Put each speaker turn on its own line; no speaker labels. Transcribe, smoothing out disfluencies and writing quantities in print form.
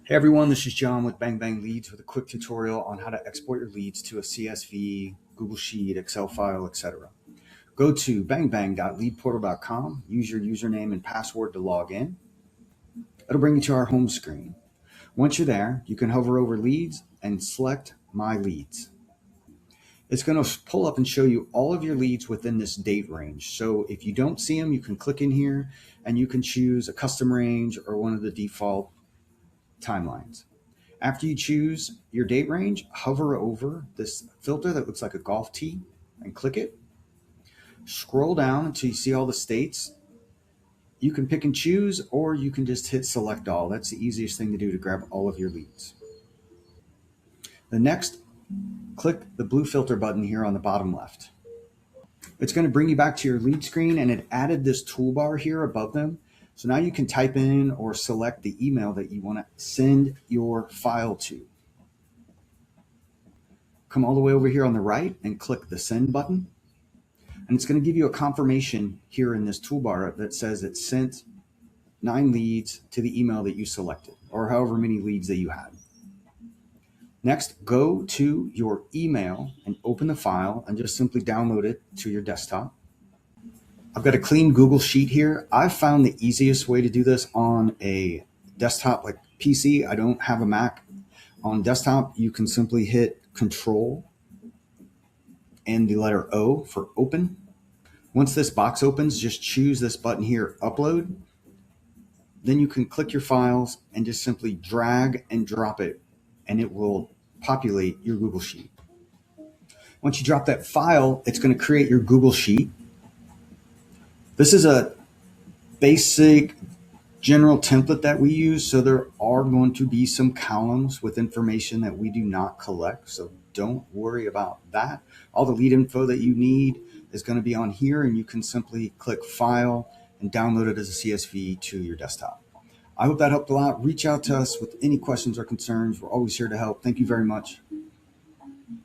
Hey everyone, this is John with Bang Bang Leads with a quick tutorial on how to export your leads to a CSV, Google Sheet, Excel file, etc. Go to bangbang.leadportal.com, use your username and password to log in. It'll bring you to our home screen. Once you're there, you can hover over leads and select My Leads. It's going to pull up and show you all of your leads within this date range. So if you don't see them, you can click in here and you can choose a custom range or one of the default timelines. After you choose your date range, hover over this filter that looks like a golf tee and click it. Scroll down until you see all the states. You can pick and choose, or you can just hit select all. That's the easiest thing to do to grab all of your leads. The next, click the blue filter button here on the bottom left. It's going to bring you back to your lead screen, and it added this toolbar here above them. So now you can type in or select the email that you want to send your file to. Come all the way over here on the right and click the send button. And it's going to give you a confirmation here in this toolbar that says it sent 9 leads to the email that you selected, or however many leads that you had. Next, go to your email and open the file and just simply download it to your desktop. I've got a clean Google Sheet here. I've found the easiest way to do this on a desktop like PC. I don't have a Mac. On desktop, you can simply hit Control and the letter O for open. Once this box opens, just choose this button here, Upload. Then you can click your files and just simply drag and drop it, and it will populate your Google Sheet. Once you drop that file, it's going to create your Google Sheet. This is a basic general template that we use, so there are going to be some columns with information that we do not collect, so don't worry about that. All the lead info that you need is going to be on here, and you can simply click File and download it as a CSV to your desktop. I hope that helped a lot. Reach out to us with any questions or concerns. We're always here to help. Thank you very much.